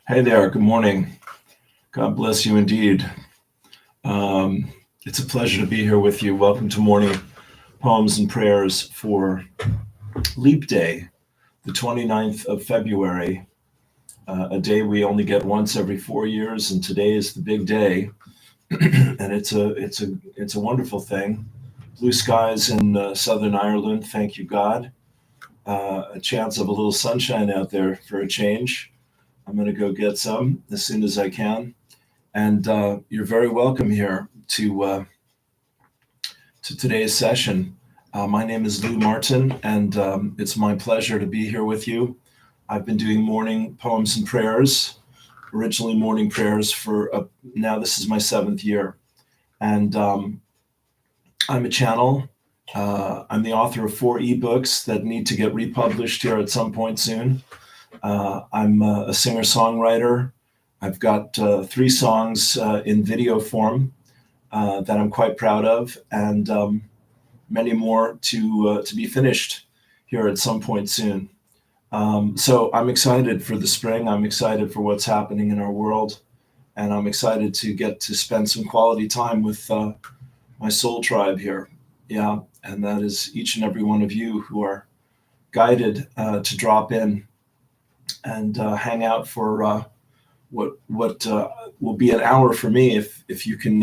Hey there, good morning. God bless you indeed. Um, it's a pleasure to be here with you. Welcome to Morning Poems and Prayers for Leap Day, the 29th of February, a day we only get once every 4 years, and today is the big day, and it's a wonderful thing. Blue skies in Southern Ireland, thank you God. A chance of a little sunshine out there for a change. I'm going to go get some as soon as I can. And you're very welcome here to today's session. My name is Lou Martin, and it's my pleasure to be here with you. I've been doing morning poems and prayers, originally morning prayers for now this is my 7th year. And I'm a channel. I'm the author of 4 ebooks that need to get republished here at some point soon. I'm a singer-songwriter. I've got 3 songs in video form that I'm quite proud of, and many more to be finished here at some point soon. So I'm excited for the spring. I'm excited for what's happening in our world, and I'm excited to get to spend some quality time with my soul tribe here. Yeah, and that is each and every one of you who are guided to drop in and hang out for what will be an hour for me. If you can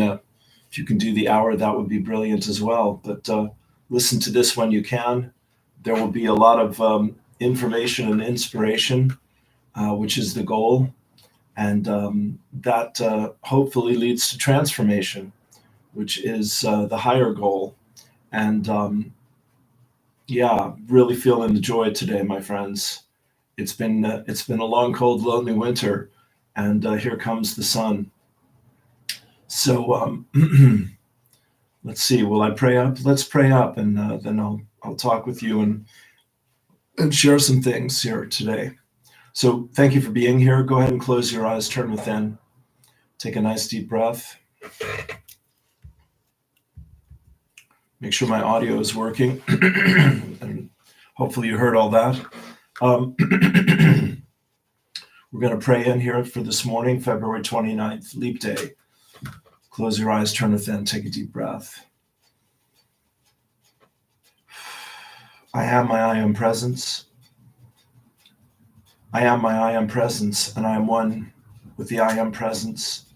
do the hour, that would be brilliant as well. But listen to this when you can. There will be a lot of information and inspiration, which is the goal, and that hopefully leads to transformation, which is the higher goal. And yeah, really feeling the joy today, my friends. It's been a long, cold, lonely winter, and here comes the sun. So let's see. Will I pray up? Let's pray up, and then I'll talk with you and share some things here today. So thank you for being here. Go ahead and close your eyes. Turn within. Take a nice deep breath. Make sure my audio is working, and hopefully you heard all that. We're going to pray in here for this morning, February 29th, Leap Day. Close your eyes, turn within, take a deep breath. I am my I am presence. I am my I am presence, and I am one with the I am presence.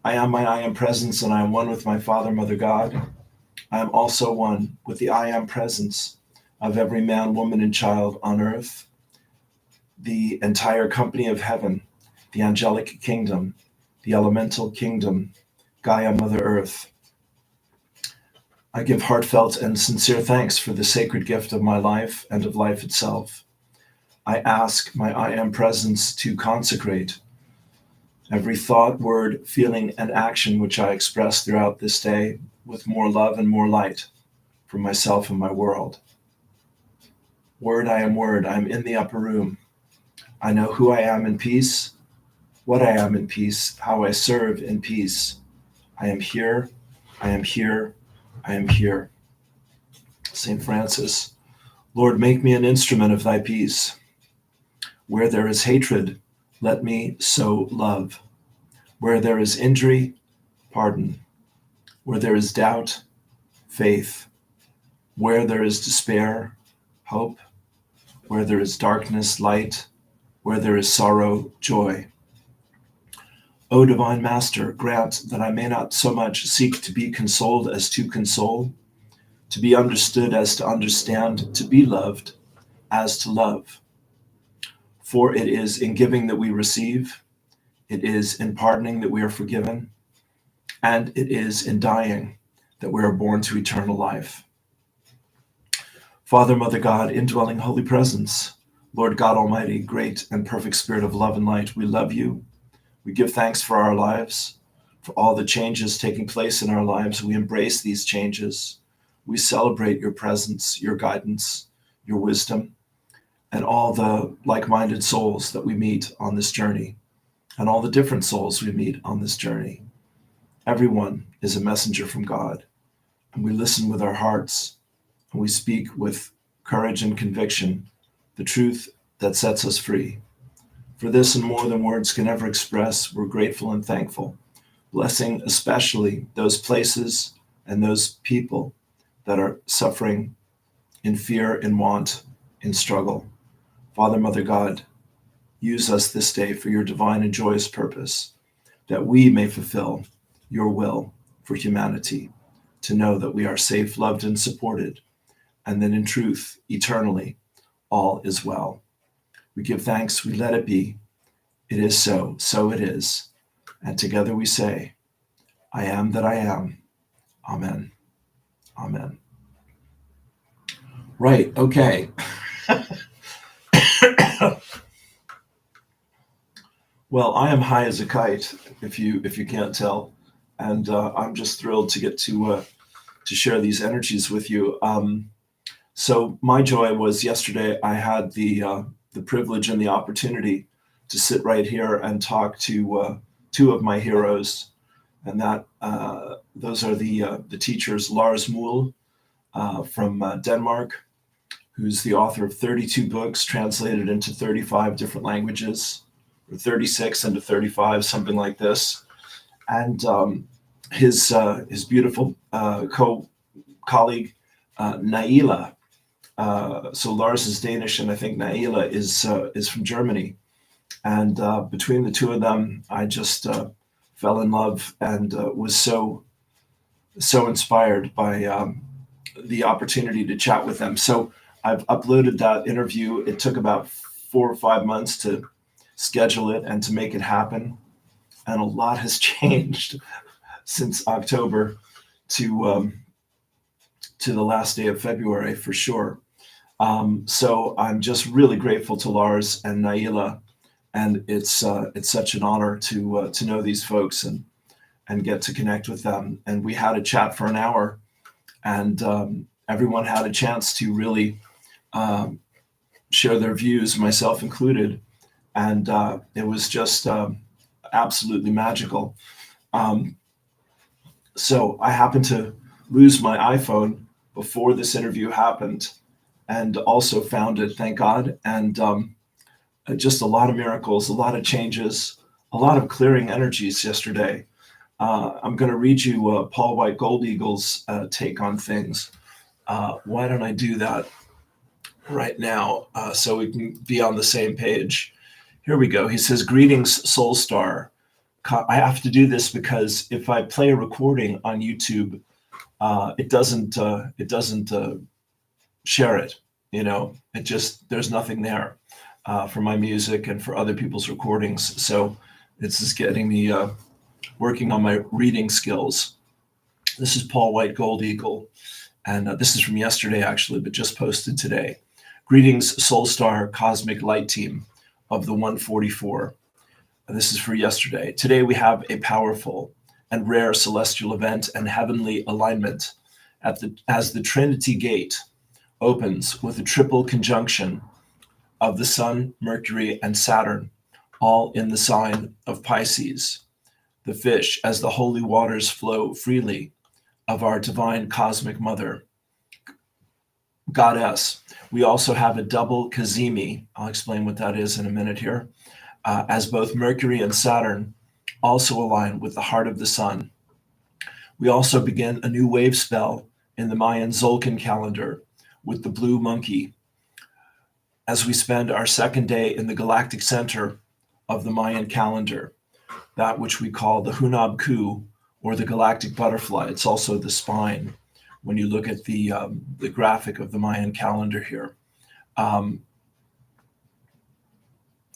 I am my I am presence, and I am one with my Father, Mother, God. I am also one with the I am presence of every man, woman, and child on earth, the entire company of heaven, the angelic kingdom, the elemental kingdom, Gaia, Mother Earth. I give heartfelt and sincere thanks for the sacred gift of my life and of life itself. I ask my I am presence to consecrate every thought, word, feeling, and action which I express throughout this day with more love and more light for myself and my world. Word, I am in the upper room. I know who I am in peace, what I am in peace, how I serve in peace. I am here, I am here, I am here. St. Francis, Lord, make me an instrument of thy peace. Where there is hatred, let me sow love. Where there is injury, pardon. Where there is doubt, faith. Where there is despair, hope. Where there is darkness, light. Where there is sorrow, joy. O Divine Master, grant that I may not so much seek to be consoled as to console, to be understood as to understand, to be loved as to love. For it is in giving that we receive, it is in pardoning that we are forgiven, and it is in dying that we are born to eternal life. Father, Mother, God, indwelling Holy Presence, Lord God Almighty, great and perfect Spirit of love and light, we love you. We give thanks for our lives, for all the changes taking place in our lives. We embrace these changes. We celebrate your presence, your guidance, your wisdom, and all the like-minded souls that we meet on this journey, and all the different souls we meet on this journey. Everyone is a messenger from God, and we listen with our hearts, and we speak with courage and conviction, the truth that sets us free. For this and more than words can ever express, we're grateful and thankful, blessing especially those places and those people that are suffering in fear, in want, in struggle. Father, Mother God, use us this day for your divine and joyous purpose, that we may fulfill your will for humanity, to know that we are safe, loved, and supported, and that in truth, eternally, all is well. We give thanks, we let it be. It is so, so it is. And together we say, I am that I am. Amen. Amen. Right, okay. Well, I am high as a kite, if you can't tell, and I'm just thrilled to get to share these energies with you. So my joy was yesterday. I had the privilege and the opportunity to sit right here and talk to two of my heroes, and that those are the teachers Lars Muhl from Denmark, who's the author of 32 books translated into 35 different languages, or 36 into 35, something like this. And his beautiful colleague, Naila. So Lars is Danish, and I think Naila is from Germany. And between the two of them, I just fell in love and was so inspired by the opportunity to chat with them. So I've uploaded that interview. It took about 4 or 5 months to schedule it and to make it happen. And a lot has changed since October to the last day of February, for sure. So I'm just really grateful to Lars and Naila, and it's such an honor to know these folks and get to connect with them. And we had a chat for an hour, and everyone had a chance to really share their views, myself included, and it was just absolutely magical. So I happened to lose my iPhone before this interview happened, and also found it, thank God. And just a lot of miracles, a lot of changes, a lot of clearing energies yesterday. I'm going to read you Paul White Gold Eagle's take on things. Why don't I do that right now so we can be on the same page? Here we go. He says, "Greetings, Soul Star. I have to do this because if I play a recording on YouTube, it doesn't share it. You know, it just, there's nothing there for my music and for other people's recordings. So this is getting me working on my reading skills." This is Paul White Gold Eagle, and this is from yesterday actually, but just posted today. "Greetings, Soul Star Cosmic Light Team of the 144. This is for yesterday. Today we have a powerful and rare celestial event and heavenly alignment as the Trinity Gate opens with a triple conjunction of the Sun, Mercury, and Saturn, all in the sign of Pisces, the fish, as the holy waters flow freely of our divine cosmic mother, goddess. We also have a double Kazemi. I'll explain what that is in a minute here, as both Mercury and Saturn also align with the heart of the sun. We also begin a new wave spell in the Mayan Zolkin calendar with the blue monkey, as we spend our second day in the galactic center of the Mayan calendar, that which we call the Hunab Ku, or the galactic butterfly. It's also the spine when you look at the graphic of the Mayan calendar here.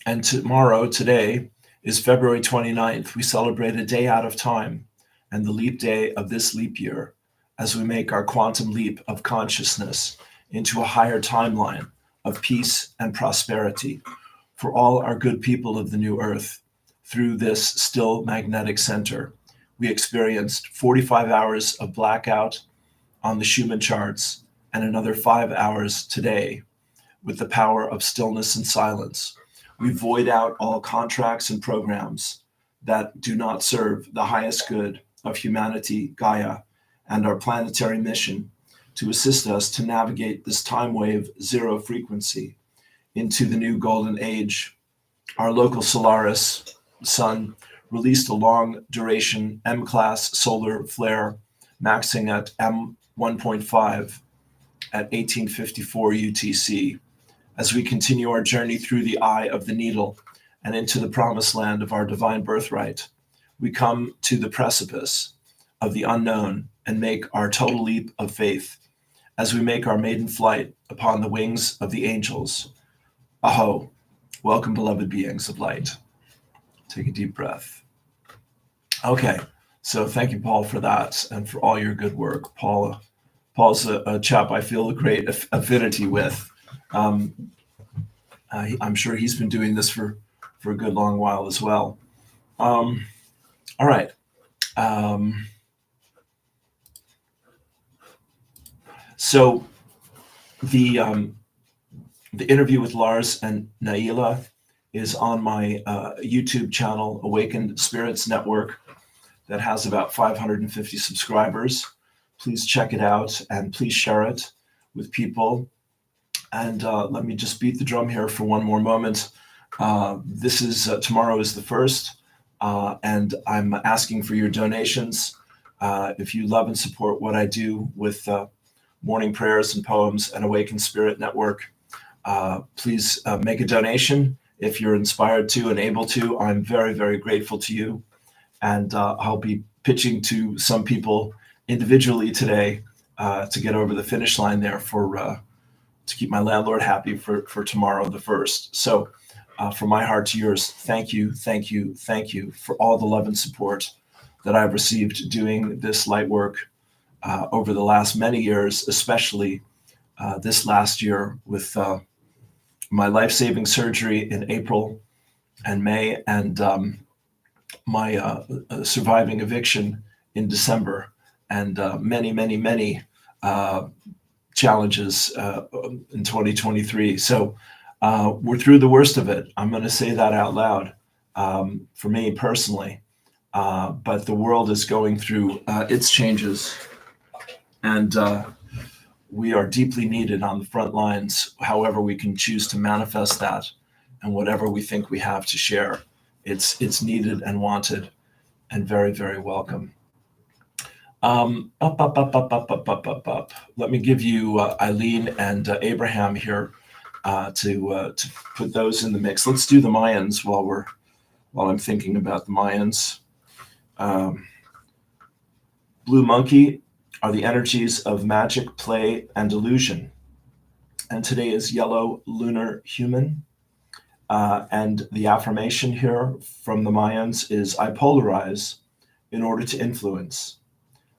And today, is February 29th. We celebrate a day out of time and the leap day of this leap year as we make our quantum leap of consciousness into a higher timeline of peace and prosperity for all our good people of the new earth. Through this still magnetic center, we experienced 45 hours of blackout on the Schumann charts and another 5 hours today with the power of stillness and silence. We void out all contracts and programs that do not serve the highest good of humanity, Gaia, and our planetary mission to assist us to navigate this time wave zero frequency into the new golden age our local Solaris sun released a long-duration M-class solar flare maxing at M1.5 at 1854 UTC. As we continue our journey through the eye of the needle and into the promised land of our divine birthright, we come to the precipice of the unknown and make our total leap of faith as we make our maiden flight upon the wings of the angels. Aho, welcome, beloved beings of light. Take a deep breath. Okay, so thank you, Paul, for that and for all your good work. Paul's a chap I feel a great affinity with. I'm sure he's been doing this for a good long while as well. All right. So the interview with Lars and Naila is on my YouTube channel, Awakened Spirits Network, that has about 550 subscribers. Please check it out and please share it with people. And let me just beat the drum here for one more moment. This is tomorrow is the 1st, and I'm asking for your donations. If you love and support what I do with morning prayers and poems and Awakened Spirit Network, please make a donation if you're inspired to and able to. I'm very, very grateful to you. And I'll be pitching to some people individually today to get over the finish line there to keep my landlord happy for tomorrow, the 1st. So from my heart to yours, thank you, thank you, thank you for all the love and support that I've received doing this light work over the last many years, especially this last year with my life-saving surgery in April and May, and my surviving eviction in December, and many, many, many challenges in 2023. So we're through the worst of it. I'm going to say that out loud for me personally. But the world is going through its changes, and we are deeply needed on the front lines, however we can choose to manifest that, and whatever we think we have to share. It's needed and wanted and very, very welcome. Let me give you Eileen and Abraham here to put those in the mix. Let's do the Mayans while I'm thinking about the Mayans. Blue monkey are the energies of magic, play, and illusion. And today is yellow lunar human. And the affirmation here from the Mayans is, I polarize in order to influence.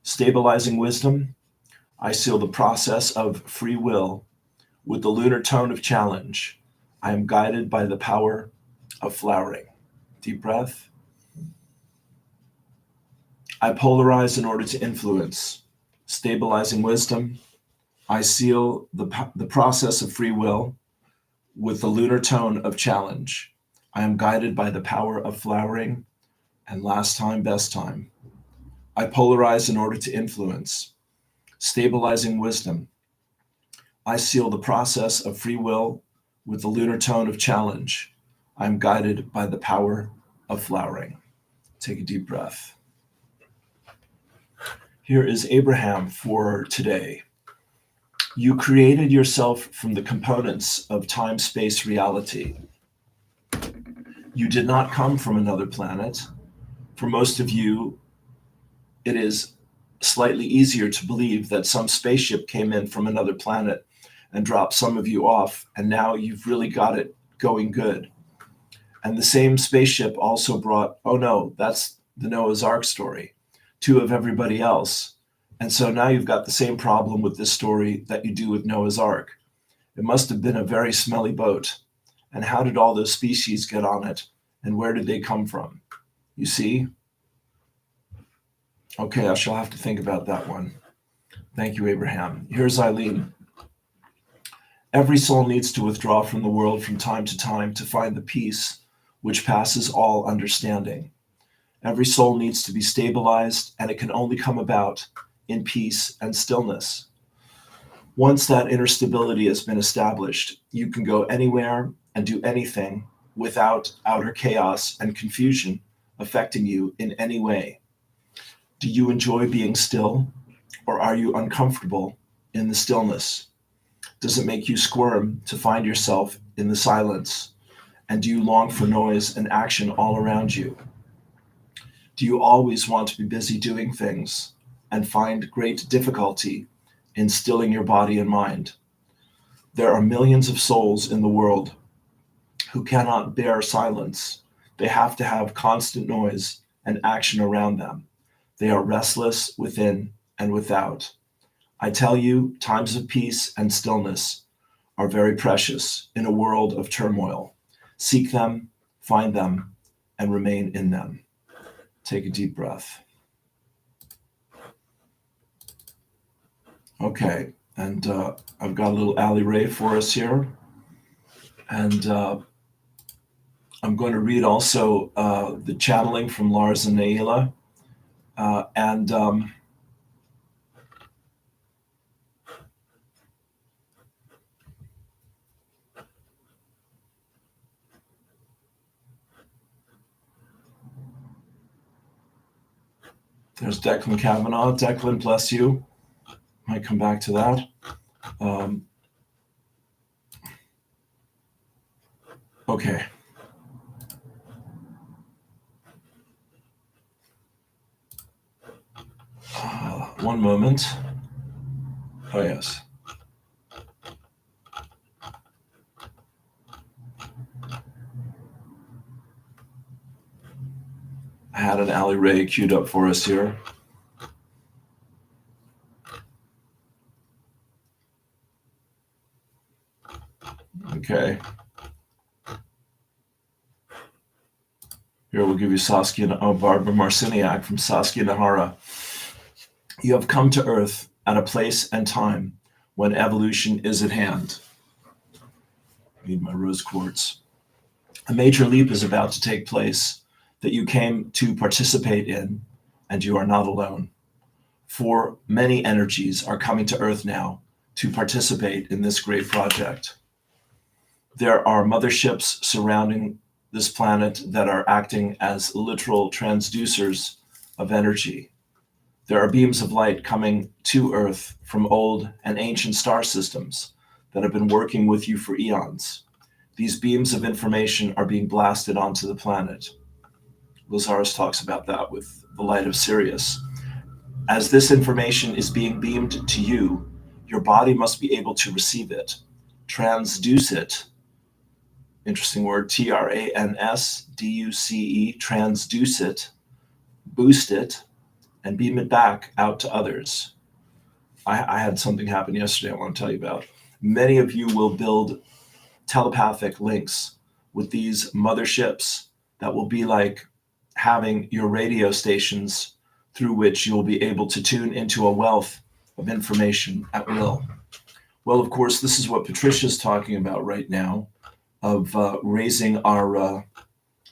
Stabilizing wisdom, I seal the process of free will with the lunar tone of challenge. I am guided by the power of flowering. Deep breath. I polarize in order to influence. Stabilizing wisdom, I seal the process of free will with the lunar tone of challenge. I am guided by the power of flowering. And last time, best time. I polarize in order to influence. Stabilizing wisdom, I seal the process of free will with the lunar tone of challenge. I am guided by the power of flowering. Take a deep breath. Here is Abraham for today. You created yourself from the components of time-space reality. You did not come from another planet. For most of you, it is slightly easier to believe that some spaceship came in from another planet and dropped some of you off, and now you've really got it going good. And the same spaceship also brought, oh no, that's the Noah's Ark story, 2 of everybody else. And so now you've got the same problem with this story that you do with Noah's Ark. It must have been a very smelly boat. And how did all those species get on it? And where did they come from? You see? Okay, I shall have to think about that one. Thank you, Abraham. Here's Eileen. Every soul needs to withdraw from the world from time to time to find the peace which passes all understanding. Every soul needs to be stabilized, and it can only come about in peace and stillness. Once that inner stability has been established, you can go anywhere and do anything without outer chaos and confusion affecting you in any way. Do you enjoy being still, or are you uncomfortable in the stillness? Does it make you squirm to find yourself in the silence? And do you long for noise and action all around you? Do you always want to be busy doing things and find great difficulty in stilling your body and mind? There are millions of souls in the world who cannot bear silence. They have to have constant noise and action around them. They are restless within and without. I tell you, times of peace and stillness are very precious in a world of turmoil. Seek them, find them, and remain in them. Take a deep breath. Okay, and I've got a little Ali Ray for us here. And I'm going to read also the channeling from Lars and Naila. And there's Declan Kavanaugh. Declan, bless you. Might come back to that. Okay. One moment. Oh, yes. I had an Ali Ray queued up for us here. Okay. Here we'll give you Barbara Marciniak from Saskia Nahara. You have come to Earth at a place and time when evolution is at hand. I need my rose quartz. A major leap is about to take place that you came to participate in, and you are not alone. For many energies are coming to Earth now to participate in this great project. There are motherships surrounding this planet that are acting as literal transducers of energy. There are beams of light coming to Earth from old and ancient star systems that have been working with you for eons. These beams of information are being blasted onto the planet. Lazarus talks about that with the light of Sirius. As this information is being beamed to you, your body must be able to receive it, transduce it. Interesting word, Transduce, transduce it, boost it, and beam it back out to others. I had something happen yesterday I want to tell you about. Many of you will build telepathic links with these motherships that will be like having your radio stations through which you'll be able to tune into a wealth of information at will. Well, of course, this is what Patricia's talking about right now, of raising our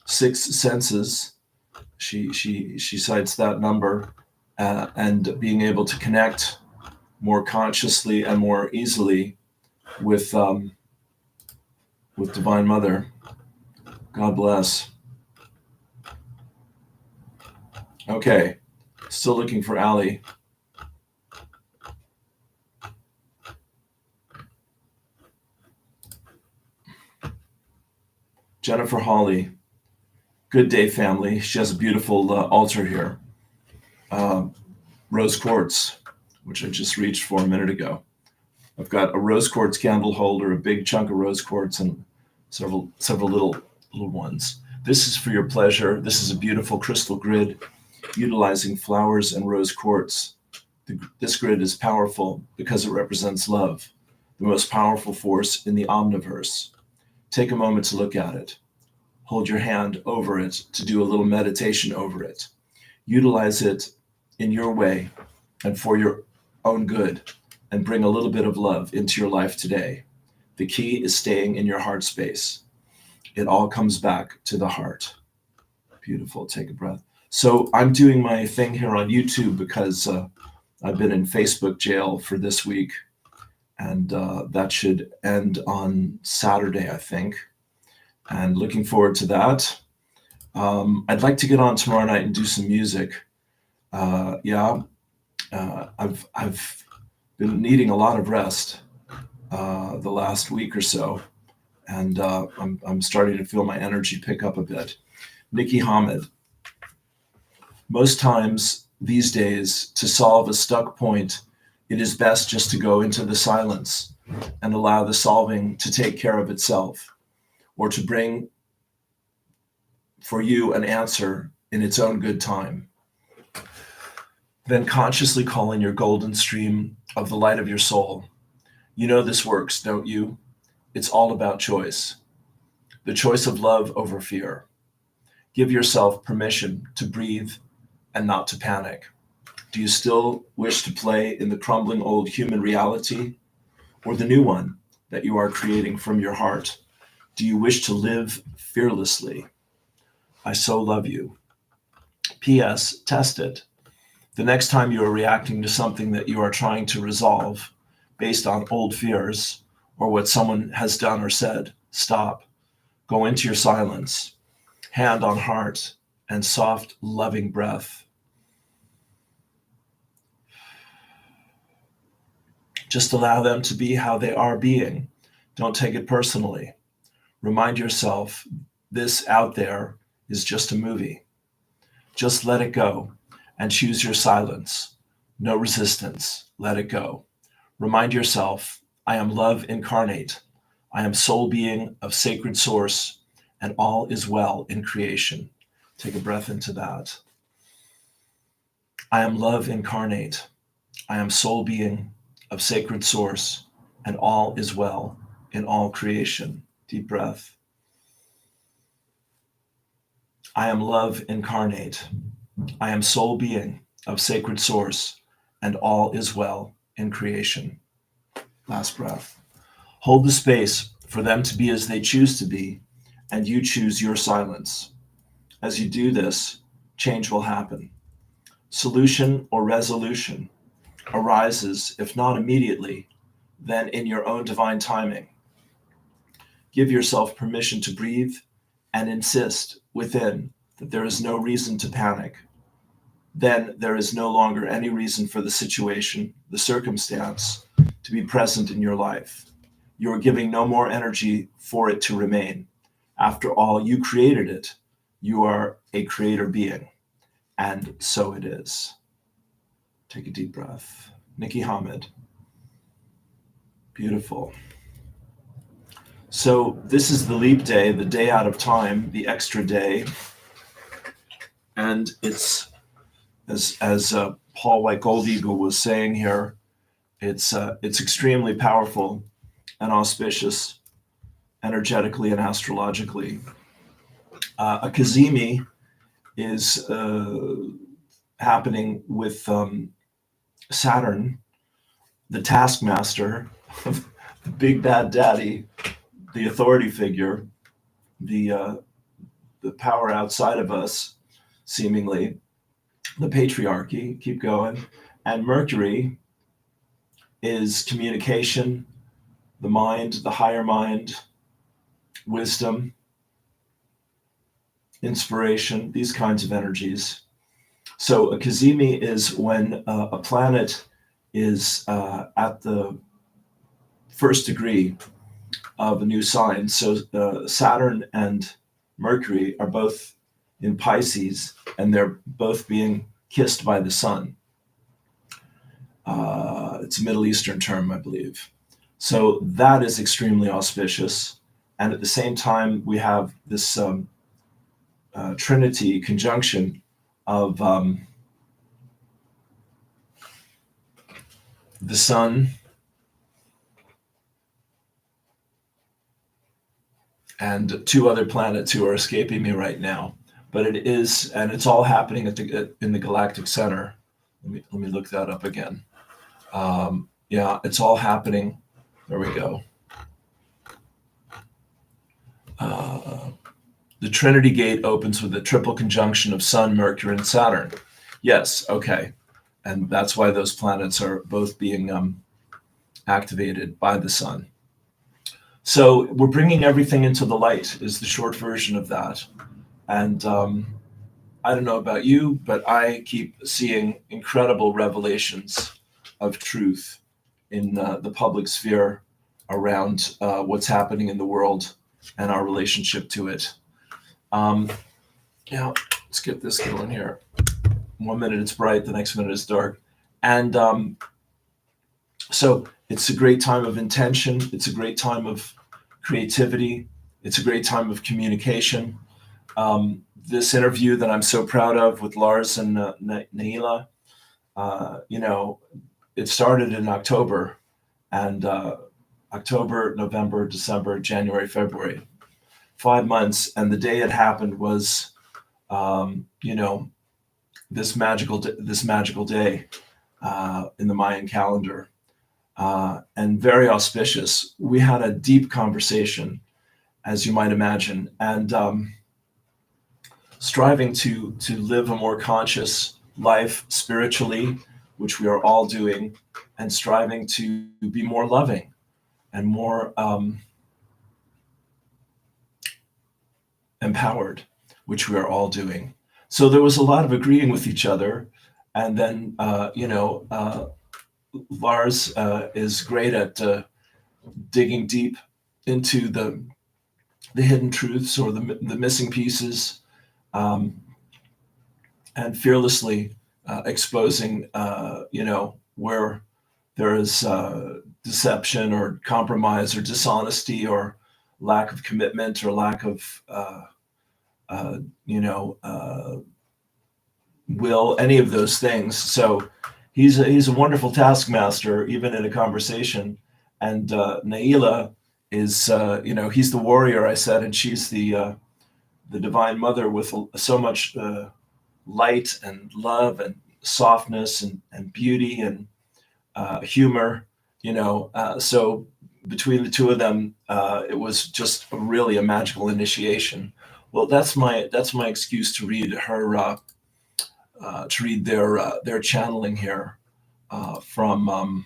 sixth senses. She cites that number, and being able to connect more consciously and more easily with Divine Mother. God bless. Okay, still looking for Ali. Jennifer Hawley. Good day, family. She has a beautiful altar here. Rose quartz, which I just reached for a minute ago. I've got a rose quartz candle holder, a big chunk of rose quartz, and several little ones. This is for your pleasure. This is a beautiful crystal grid utilizing flowers and rose quartz. This grid is powerful because it represents love, the most powerful force in the omniverse. Take a moment to look at it. Hold your hand over it to do a little meditation over it. Utilize it in your way and for your own good, and bring a little bit of love into your life today. The key is staying in your heart space. It all comes back to the heart. Beautiful. Take a breath. So I'm doing my thing here on YouTube because I've been in Facebook jail for this week, and that should end on Saturday, I think. and looking forward to that. I'd like to get on tomorrow night and do some music. I've been needing a lot of rest the last week or so, and I'm starting to feel my energy pick up a bit. Nikki Hamid. Most times these days, to solve a stuck point, it is best just to go into the silence and allow the solving to take care of itself, or to bring for you an answer in its own good time. Then consciously call in your golden stream of the light of your soul. You know this works, don't you? It's all about choice. The choice of love over fear. Give yourself permission to breathe and not to panic. Do you still wish to play in the crumbling old human reality, or the new one that you are creating from your heart? Do you wish to live fearlessly? I so love you. P.S. Test it. The next time you are reacting to something that you are trying to resolve based on old fears or what someone has done or said, stop. Go into your silence, hand on heart, and soft, loving breath. Just allow them to be how they are being. Don't take it personally. Remind yourself this out there is just a movie. Just let it go and choose your silence. No resistance. Let it go. Remind yourself, I am love incarnate. I am soul being of sacred source, and all is well in creation. Take a breath into that. I am love incarnate. I am soul being of sacred source, and all is well in all creation. Deep breath. I am love incarnate. I am soul being of sacred source, and all is well in creation. Last breath. Hold the space for them to be as they choose to be, and you choose your silence. As you do this, change will happen. Solution or resolution arises, if not immediately, then in your own divine timing. Give yourself permission to breathe and insist within that there is no reason to panic. Then there is no longer any reason for the situation, the circumstance, to be present in your life. You are giving no more energy for it to remain. After all, you created it. You are a creator being, and so it is. Take a deep breath. Nikki Hamid. Beautiful. So this is the leap day, the day out of time, the extra day. And it's, as Paul White Gold Eagle was saying here, it's extremely powerful and auspicious energetically and astrologically. A Kazemi is happening with Saturn, the taskmaster, the big bad daddy, the authority figure, the power outside of us, seemingly, the patriarchy, keep going. And Mercury is communication, the mind, the higher mind, wisdom, inspiration, these kinds of energies. So a Kazemi is when a planet is at the first degree of a new sign. So Saturn and Mercury are both in Pisces, and they're both being kissed by the sun. It's a Middle Eastern term, I believe. So that is extremely auspicious. And at the same time, we have this Trinity conjunction of the sun and two other planets who are escaping me right now. But it is, and it's all happening in the galactic center. Let me look that up again. Yeah, it's all happening. There we go. The Trinity gate opens with a triple conjunction of Sun, Mercury, and Saturn. Yes, okay. And that's why those planets are both being activated by the sun. So we're bringing everything into the light is the short version of that. And I don't know about you, but I keep seeing incredible revelations of truth in the public sphere around what's happening in the world and our relationship to it. Um, yeah, let's get this going here. 1 minute it's bright, the next minute it's dark. And so it's a great time of intention. It's a great time of creativity. It's a great time of communication. This interview that I'm so proud of with Lars and Naila, it started in October, and October, November, December, January, February, 5 months. And the day it happened was, this magical day in the Mayan calendar, and very auspicious. We had a deep conversation, as you might imagine, and striving to live a more conscious life spiritually, which we are all doing, and striving to be more loving and more empowered, which we are all doing. So there was a lot of agreeing with each other, and then Lars is great at digging deep into the hidden truths or the missing pieces, and fearlessly exposing, where there is deception or compromise or dishonesty or lack of commitment or lack of, will, any of those things. So he's a wonderful taskmaster, even in a conversation. And Naila is, he's the warrior, I said, and she's the divine mother with so much light and love and softness and beauty and humor. So between the two of them, it was just really a magical initiation. Well, that's my excuse to read her to read their channeling here from.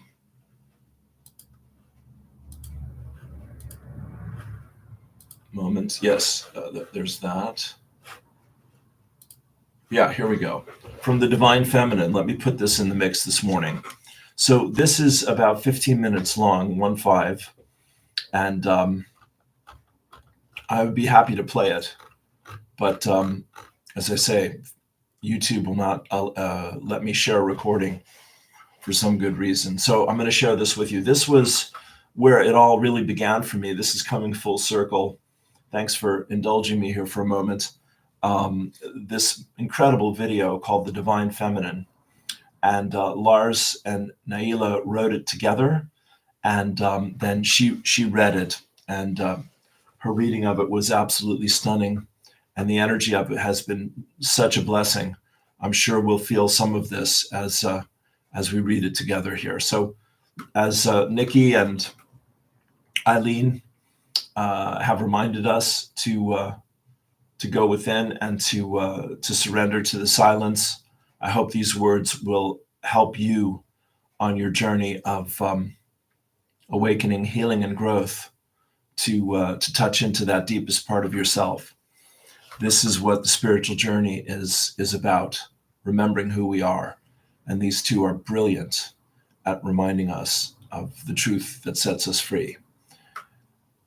Moments. Yes, there's that. Yeah, here we go. From the Divine Feminine. Let me put this in the mix this morning. So this is about 15 minutes long, 1-5, and I would be happy to play it. But as I say, YouTube will not let me share a recording for some good reason. So I'm going to share this with you. This was where it all really began for me. This is coming full circle. Thanks for indulging me here for a moment. This incredible video called The Divine Feminine. And Lars and Naila wrote it together. And then she read it. And her reading of it was absolutely stunning. And the energy of it has been such a blessing. I'm sure we'll feel some of this as we read it together here. So as Nikki and Eileen have reminded us to go within and to surrender to the silence, I hope these words will help you on your journey of awakening, healing, and growth to touch into that deepest part of yourself. This is what the spiritual journey is about, remembering who we are. And these two are brilliant at reminding us of the truth that sets us free.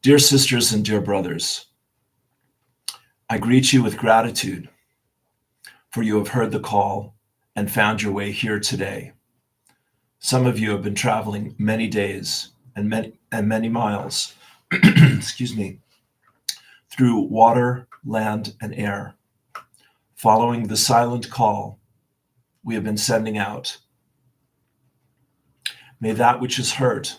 Dear sisters and dear brothers, I greet you with gratitude, for you have heard the call and found your way here today. Some of you have been traveling many days and many miles, excuse me, through water, land, and air, following the silent call we have been sending out. May that which is heard,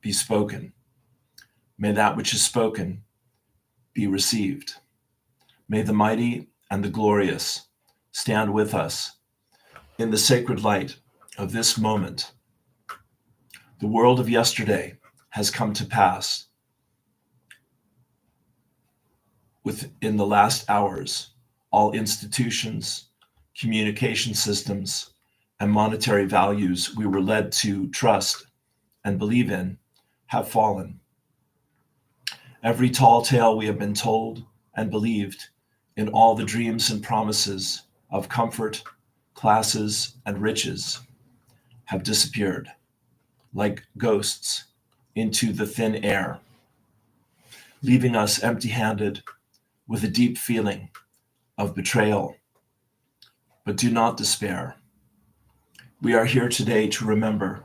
be spoken. May that which is spoken be received. May the mighty and the glorious stand with us in the sacred light of this moment. The world of yesterday has come to pass. Within the last hours, all institutions, communication systems, and monetary values we were led to trust and believe in have fallen. Every tall tale we have been told and believed in all the dreams and promises of comfort, classes, and riches have disappeared like ghosts into the thin air, leaving us empty-handed with a deep feeling of betrayal. But do not despair. We are here today to remember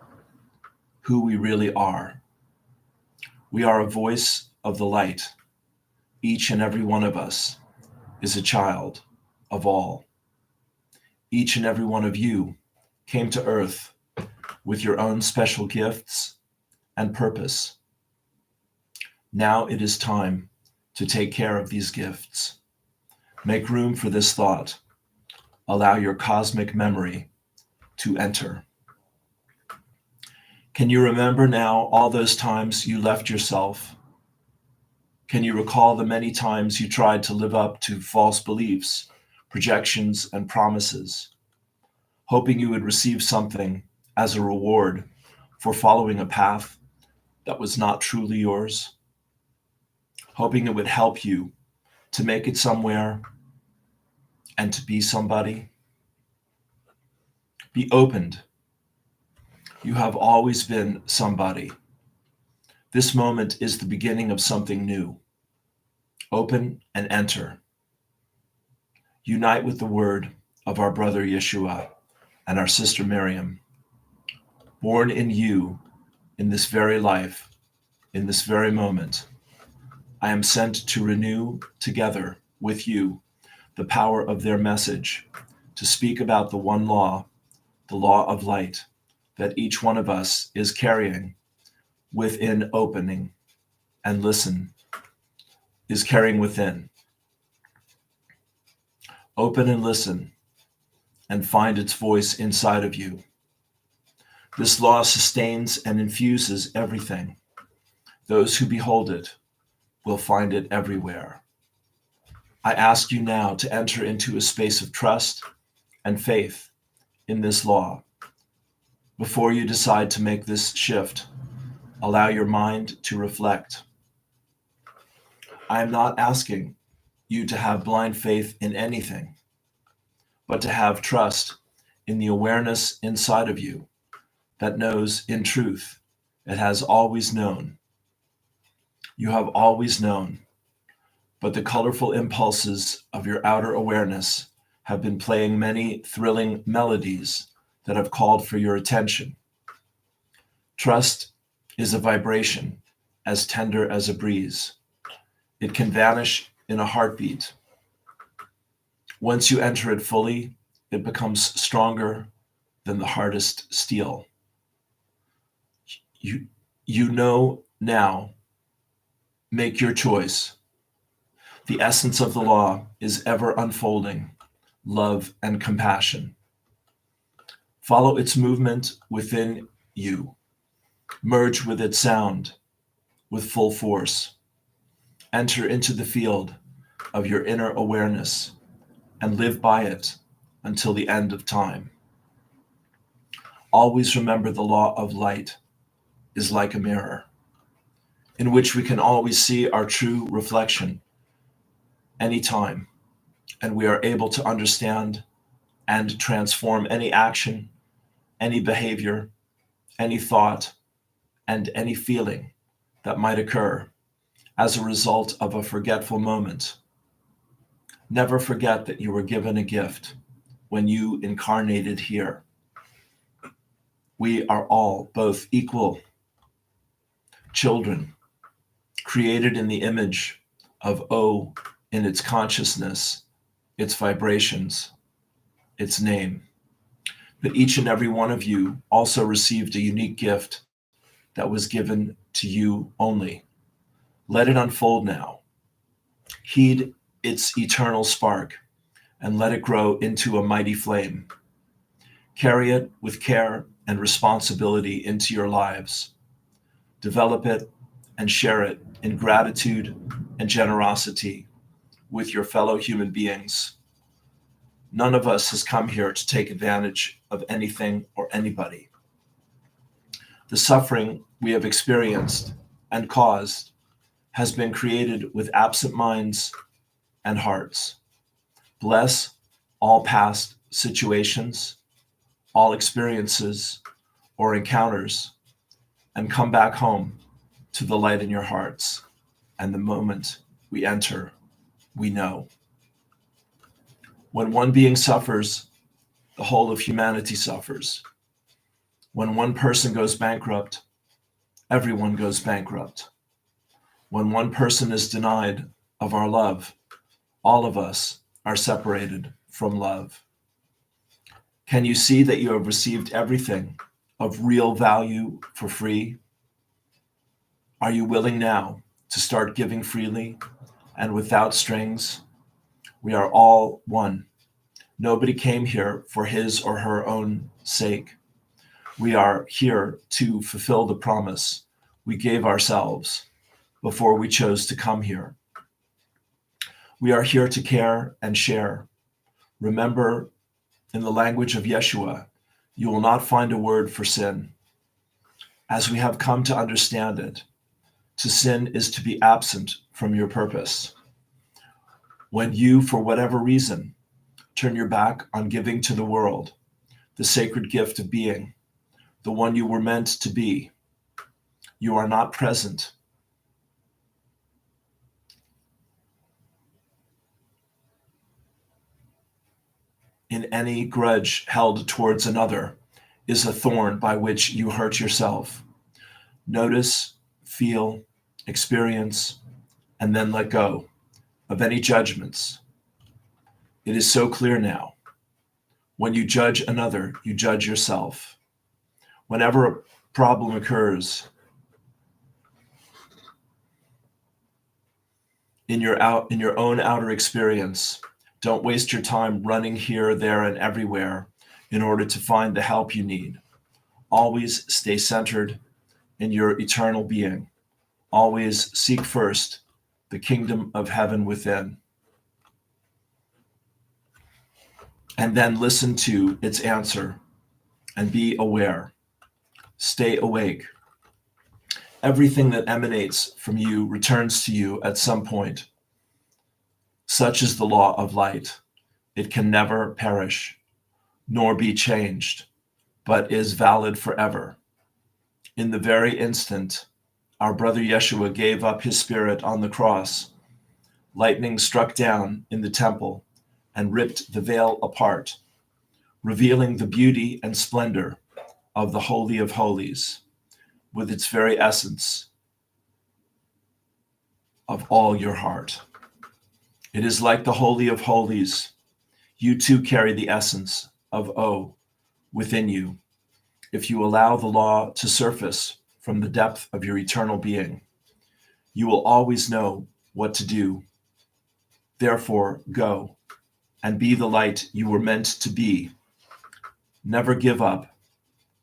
who we really are. We are a voice of the light. Each and every one of us is a child of all. Each and every one of you came to earth with your own special gifts and purpose. Now it is time to take care of these gifts. Make room for this thought. Allow your cosmic memory to enter. Can you remember now all those times you left yourself? Can you recall the many times you tried to live up to false beliefs, projections, and promises, hoping you would receive something as a reward for following a path that was not truly yours? Hoping it would help you to make it somewhere and to be somebody? Be opened. You have always been somebody. This moment is the beginning of something new. Open and enter. Unite with the word of our brother Yeshua and our sister Miriam. Born in you, in this very life, in this very moment, I am sent to renew together with you the power of their message, to speak about the one law, the law of light, that each one of us is carrying within opening and listen, is carrying within. Open and listen and find its voice inside of you. This law sustains and infuses everything. Those who behold it will find it everywhere. I ask you now to enter into a space of trust and faith in this law. Before you decide to make this shift, allow your mind to reflect. I am not asking you to have blind faith in anything, but to have trust in the awareness inside of you that knows in truth it has always known. You have always known, but the colorful impulses of your outer awareness have been playing many thrilling melodies that have called for your attention. Trust is a vibration as tender as a breeze. It can vanish in a heartbeat. Once you enter it fully, it becomes stronger than the hardest steel. You know now. Make your choice. The essence of the law is ever unfolding, love and compassion. Follow its movement within you. Merge with its sound with full force. Enter into the field of your inner awareness and live by it until the end of time. Always remember the law of light is like a mirror, in which we can always see our true reflection anytime, and we are able to understand and transform any action, any behavior, any thought, and any feeling that might occur as a result of a forgetful moment. Never forget that you were given a gift when you incarnated here. We are all both equal children, created in the image of O in its consciousness, its vibrations, its name. But each and every one of you also received a unique gift that was given to you only. Let it unfold now. Heed its eternal spark and let it grow into a mighty flame. Carry it with care and responsibility into your lives. Develop it and share it in gratitude and generosity with your fellow human beings. None of us has come here to take advantage of anything or anybody. The suffering we have experienced and caused has been created with absent minds and hearts. Bless all past situations, all experiences or encounters, and come back home to the light in your hearts. And the moment we enter, we know. When one being suffers, the whole of humanity suffers. When one person goes bankrupt, everyone goes bankrupt. When one person is denied of our love, all of us are separated from love. Can you see that you have received everything of real value for free? Are you willing now to start giving freely and without strings? We are all one. Nobody came here for his or her own sake. We are here to fulfill the promise we gave ourselves before we chose to come here. We are here to care and share. Remember, in the language of Yeshua, you will not find a word for sin. As we have come to understand it, to sin is to be absent from your purpose. When you, for whatever reason, turn your back on giving to the world the sacred gift of being, the one you were meant to be, you are not present. In any grudge held towards another is a thorn by which you hurt yourself. Notice, feel, experience, and then let go of any judgments. It is so clear now. When you judge another, you judge yourself. Whenever a problem occurs in your own outer experience, don't waste your time running here, there, and everywhere in order to find the help you need. Always stay centered in your eternal being. Always seek first the kingdom of heaven within. And then listen to its answer and be aware. Stay awake. Everything that emanates from you returns to you at some point. Such is the law of light. It can never perish, nor be changed, but is valid forever. In the very instant our brother Yeshua gave up his spirit on the cross, lightning struck down in the temple and ripped the veil apart, revealing the beauty and splendor of the Holy of Holies, with its very essence of all your heart. It is like the Holy of Holies. You too carry the essence of O within you. If you allow the law to surface from the depth of your eternal being, you will always know what to do. Therefore, go and be the light you were meant to be. Never give up,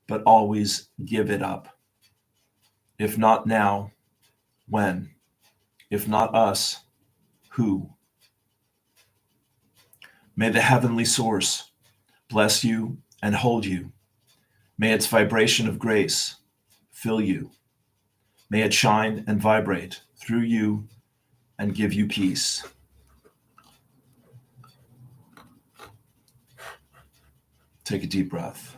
but always give it up. If not now, when? If not us, who? May the heavenly source bless you and hold you. May its vibration of grace fill you. May it shine and vibrate through you and give you peace. Take a deep breath.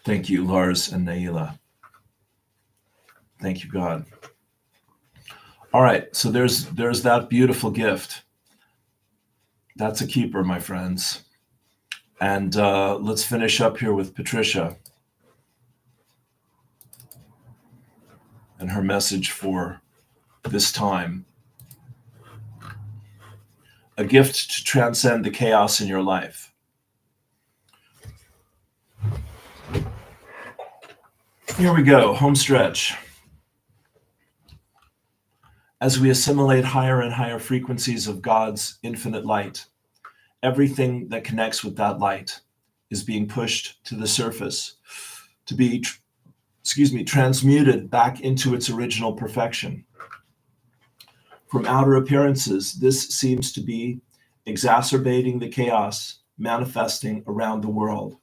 Thank you, Lars and Naila. Thank you, God. All right, so there's that beautiful gift. That's a keeper, my friends. And let's finish up here with Patricia and her message for this time. A gift to transcend the chaos in your life. Here we go, home stretch. As we assimilate higher and higher frequencies of God's infinite light, everything that connects with that light is being pushed to the surface to be, transmuted back into its original perfection. From outer appearances, this seems to be exacerbating the chaos manifesting around the world.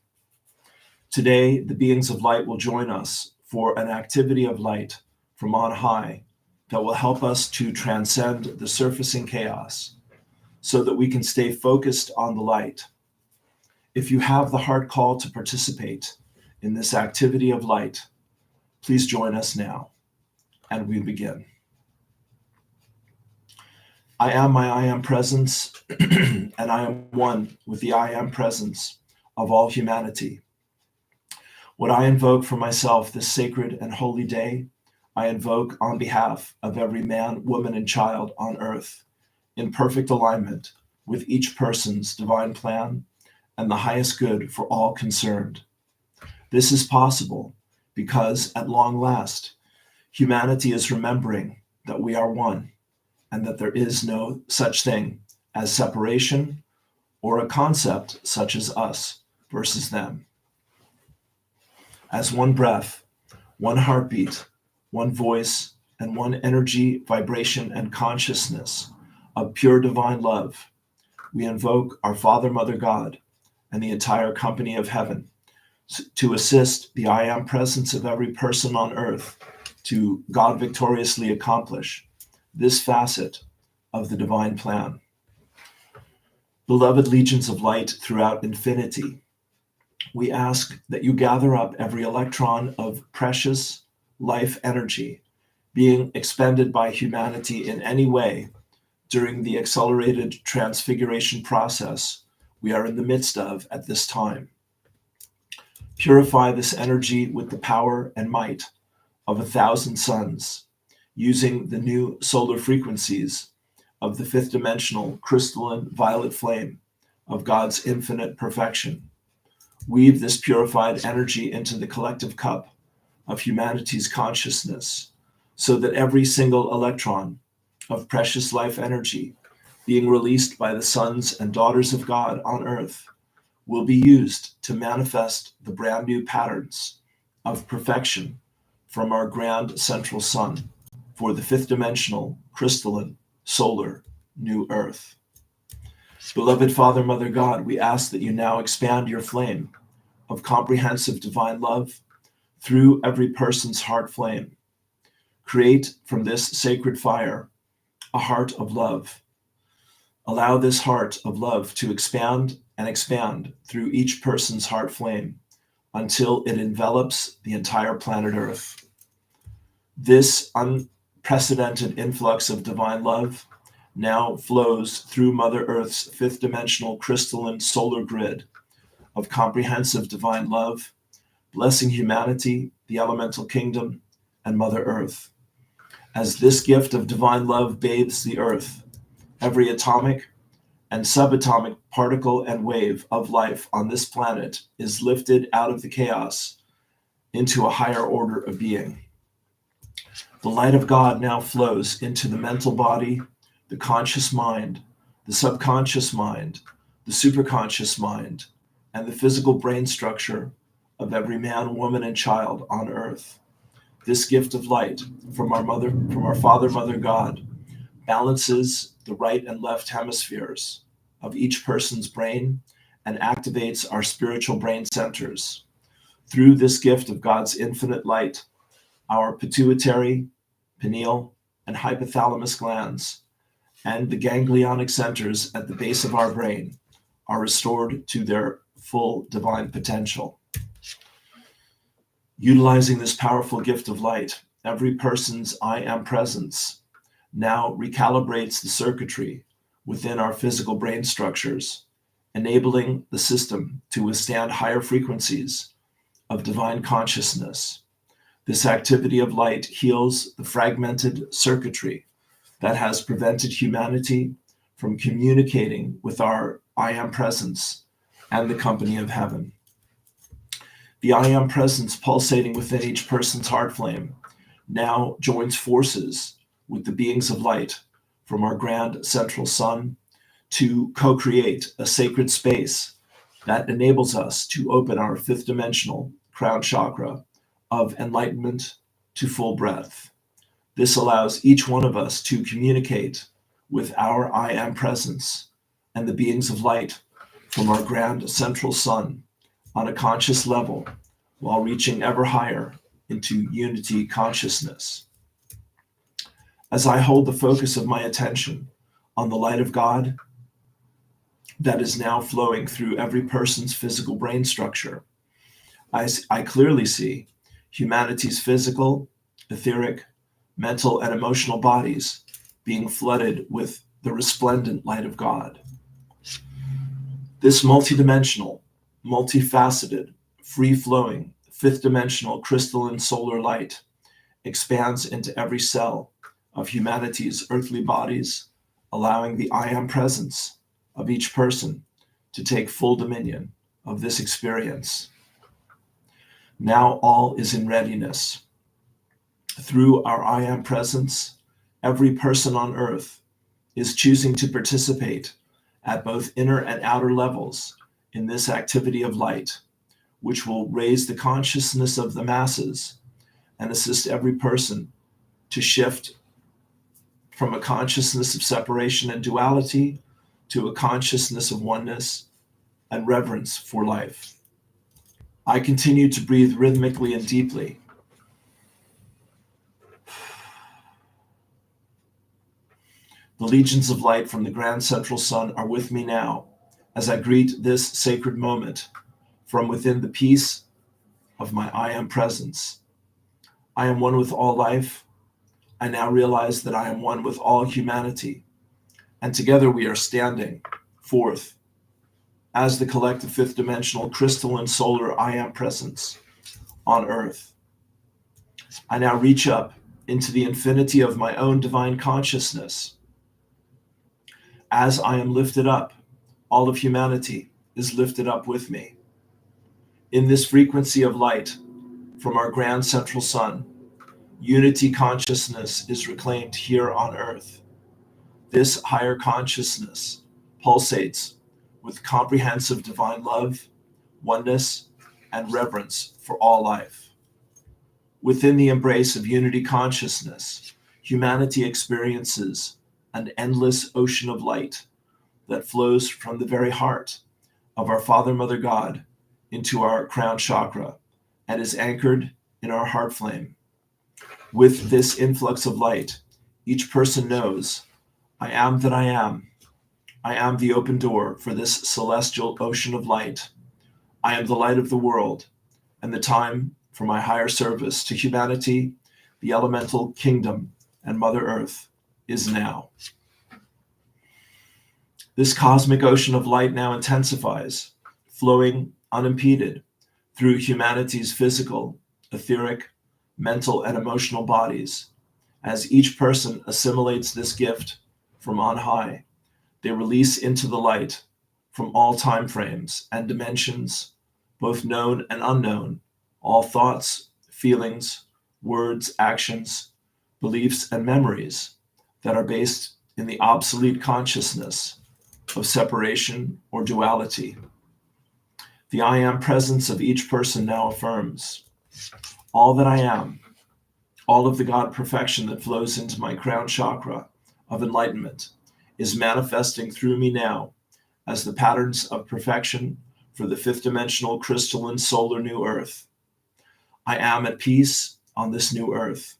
Today, the beings of light will join us for an activity of light from on high that will help us to transcend the surfacing chaos so that we can stay focused on the light. If you have the heart call to participate in this activity of light, please join us now, and we begin. I am my I am presence, and I am one with the I am presence of all humanity. What I invoke for myself this sacred and holy day, I invoke on behalf of every man, woman, and child on earth, in perfect alignment with each person's divine plan and the highest good for all concerned. This is possible because, at long last, humanity is remembering that we are one and that there is no such thing as separation or a concept such as us versus them. As one breath, one heartbeat, one voice, and one energy, vibration, and consciousness of pure divine love, we invoke our Father, Mother, God, and the entire company of heaven to assist the I am presence of every person on earth to God victoriously accomplish this facet of the divine plan. Beloved legions of light throughout infinity, we ask that you gather up every electron of precious life energy being expended by humanity in any way during the accelerated transfiguration process we are in the midst of at this time. Purify this energy with the power and might of 1,000 suns, using the new solar frequencies of the fifth dimensional crystalline violet flame of God's infinite perfection. Weave this purified energy into the collective cup of humanity's consciousness, so that every single electron of precious life energy being released by the sons and daughters of God on earth will be used to manifest the brand new patterns of perfection from our grand central sun for the fifth dimensional crystalline solar new earth. Beloved Father, Mother, God, we ask that you now expand your flame of comprehensive divine love through every person's heart flame. Create from this sacred fire a heart of love. Allow this heart of love to expand and expand through each person's heart flame until it envelops the entire planet Earth. This unprecedented influx of divine love now flows through Mother Earth's fifth dimensional crystalline solar grid of comprehensive divine love, blessing humanity, the elemental kingdom, and Mother Earth. As this gift of divine love bathes the earth, every atomic and subatomic particle and wave of life on this planet is lifted out of the chaos into a higher order of being. The light of God now flows into the mental body, the conscious mind, the subconscious mind, the superconscious mind, and the physical brain structure of every man, woman, and child on earth. This gift of light from our Father, Mother, God, balances the right and left hemispheres of each person's brain and activates our spiritual brain centers. Through this gift of God's infinite light, our pituitary, pineal, and hypothalamus glands and the ganglionic centers at the base of our brain are restored to their full divine potential. Utilizing this powerful gift of light, every person's I am presence now recalibrates the circuitry within our physical brain structures, enabling the system to withstand higher frequencies of divine consciousness. This activity of light heals the fragmented circuitry that has prevented humanity from communicating with our I am presence and the company of heaven. The I am presence pulsating within each person's heart flame now joins forces with the beings of light from our grand central sun to co-create a sacred space that enables us to open our fifth dimensional crown chakra of enlightenment to full breadth. This allows each one of us to communicate with our I Am presence and the beings of light from our grand central sun on a conscious level while reaching ever higher into unity consciousness. As I hold the focus of my attention on the light of God that is now flowing through every person's physical brain structure, I clearly see humanity's physical, etheric, mental, and emotional bodies being flooded with the resplendent light of God. This multidimensional, multifaceted, free-flowing, fifth-dimensional crystalline solar light expands into every cell of humanity's earthly bodies, allowing the I Am presence of each person to take full dominion of this experience. Now all is in readiness. Through our I Am presence, every person on earth is choosing to participate at both inner and outer levels in this activity of light, which will raise the consciousness of the masses and assist every person to shift from a consciousness of separation and duality to a consciousness of oneness and reverence for life. I continue to breathe rhythmically and deeply. The legions of light from the grand central sun are with me now as I greet this sacred moment from within the peace of my I Am presence. I am one with all life. I now realize that I am one with all humanity, and together we are standing forth as the collective fifth dimensional crystalline solar I Am presence on earth. I now reach up into the infinity of my own divine consciousness. As I am lifted up, all of humanity is lifted up with me. In this frequency of light from our grand central sun, unity consciousness is reclaimed here on earth. This higher consciousness pulsates with comprehensive divine love, oneness, and reverence for all life. Within the embrace of unity consciousness, humanity experiences an endless ocean of light that flows from the very heart of our Father, Mother, God into our crown chakra and is anchored in our heart flame. With this influx of light, each person knows, I am that I am. I am the open door for this celestial ocean of light. I am the light of the world, and the time for my higher service to humanity, the elemental kingdom, and Mother Earth is now. This cosmic ocean of light now intensifies, flowing unimpeded through humanity's physical, etheric, mental, and emotional bodies. As each person assimilates this gift from on high, they release into the light from all time frames and dimensions, both known and unknown, all thoughts, feelings, words, actions, beliefs, and memories that are based in the obsolete consciousness of separation or duality. The I Am presence of each person now affirms, all that I am, all of the God perfection that flows into my crown chakra of enlightenment is manifesting through me now as the patterns of perfection for the fifth dimensional crystalline solar new earth. I am at peace on this new earth.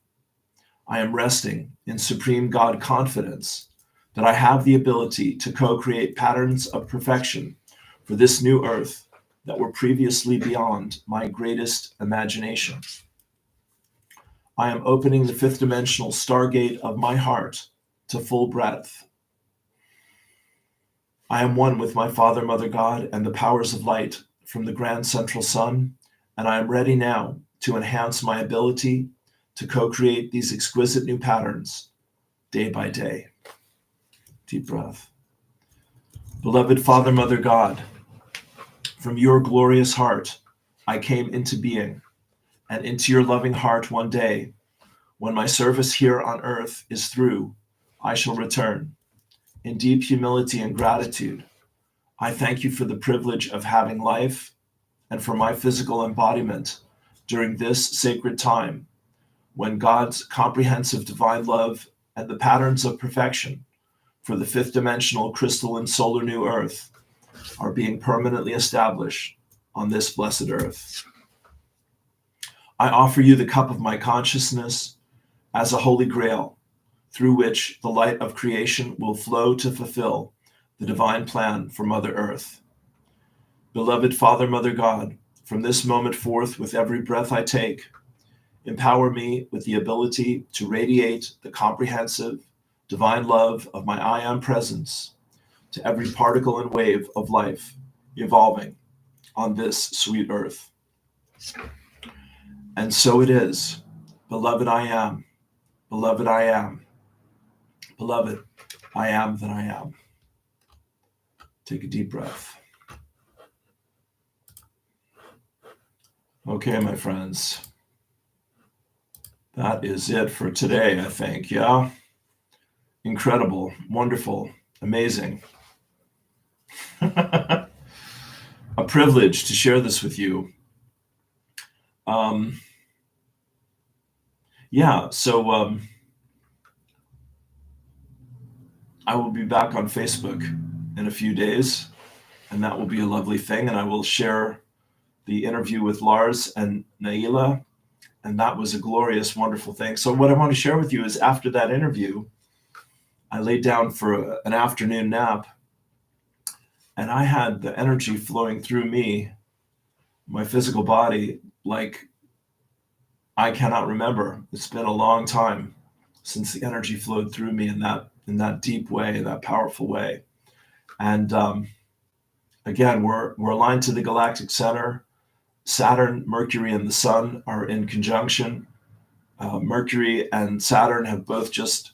I am resting in supreme God confidence that I have the ability to co-create patterns of perfection for this new earth that were previously beyond my greatest imagination. I am opening the fifth dimensional stargate of my heart to full breadth. I am one with my Father, Mother, God, and the powers of light from the grand central sun, and I am ready now to enhance my ability to co-create these exquisite new patterns day by day. Deep breath. Beloved Father, Mother, God, from your glorious heart, I came into being, and into your loving heart one day When my service here on earth is through, I shall return. In deep humility and gratitude, I thank you for the privilege of having life and for my physical embodiment during this sacred time when God's comprehensive divine love and the patterns of perfection for the fifth dimensional crystalline solar new earth are being permanently established on this blessed earth. I offer you the cup of my consciousness as a holy grail through which the light of creation will flow to fulfill the divine plan for Mother Earth. Beloved Father, Mother God, from this moment forth, with every breath I take, empower me with the ability to radiate the comprehensive divine love of my I Am presence to every particle and wave of life evolving on this sweet earth. And so it is. Beloved, I am. Beloved, I am. Beloved, I am that I am. Take a deep breath. Okay, my friends. That is it for today, I think. Yeah? Incredible, wonderful, amazing. A privilege to share this with you. So I will be back on Facebook in a few days, and that will be a lovely thing. And I will share the interview with Lars and Naila, and that was a glorious, wonderful thing. So what I want to share with you is after that interview, I laid down for an afternoon nap, and I had the energy flowing through me, my physical body, like I cannot remember. It's been a long time since the energy flowed through me in that deep way, in that powerful way. And again, we're aligned to the galactic center. Saturn, Mercury, and the Sun are in conjunction. Mercury and Saturn have both just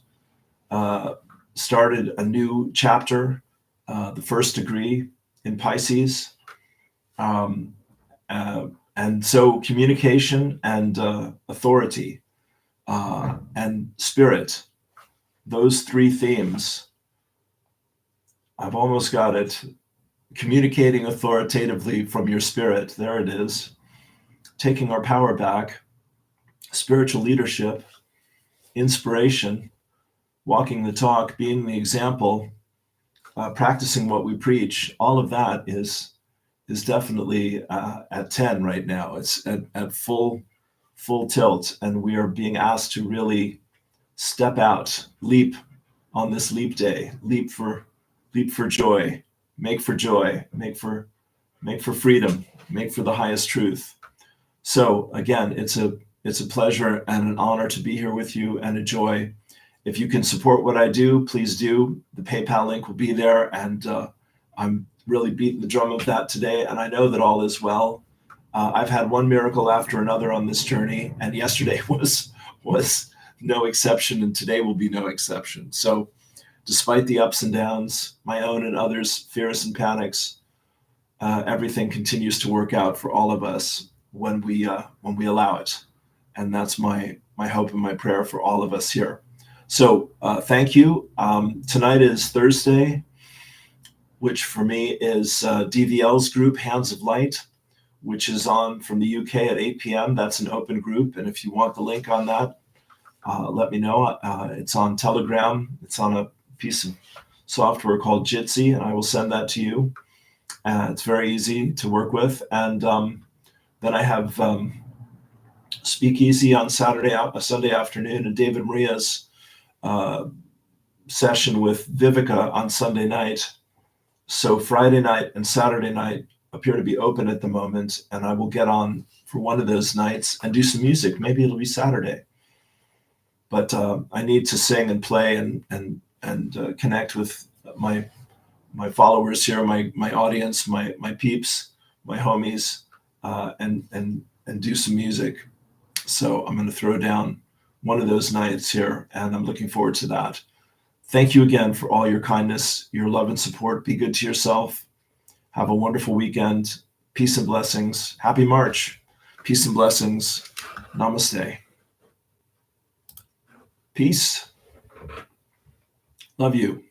started a new chapter, the first degree in Pisces. And so communication and authority and spirit, those three themes, I've almost got it. Communicating authoritatively from your spirit, there it is. Taking our power back, spiritual leadership, inspiration, walking the talk, being the example, practicing what we preach, all of that is definitely at 10 right now. It's at full tilt, and we are being asked to really step out, leap on this leap day, leap for joy, make for joy, make for freedom, make for the highest truth. So again, it's a pleasure and an honor to be here with you, and a joy. If you can support what I do, please do. The PayPal link will be there, and I'm really beating the drum of that today, and I know that all is well. I've had one miracle after another on this journey, and yesterday was no exception, and today will be no exception. So despite the ups and downs, my own and others' fears and panics, everything continues to work out for all of us when we allow it. And that's my hope and my prayer for all of us here. So thank you. Tonight is Thursday, which for me is DVL's group, Hands of Light, which is on from the UK at 8 p.m. That's an open group. And if you want the link on that, let me know. It's on Telegram. It's on a piece of software called Jitsi, and I will send that to you. It's very easy to work with. And then I have Speakeasy on Sunday afternoon, and David Maria's session with Vivica on Sunday night. So Friday night and Saturday night appear to be open at the moment, and I will get on for one of those nights and do some music. Maybe it'll be Saturday. But I need to sing and play and connect with my followers here, my audience, my peeps, my homies, and do some music. So I'm going to throw down one of those nights here, and I'm looking forward to that. Thank you again for all your kindness, your love and support. Be good to yourself. Have a wonderful weekend. Peace and blessings. Happy March. Peace and blessings. Namaste. Peace. Love you.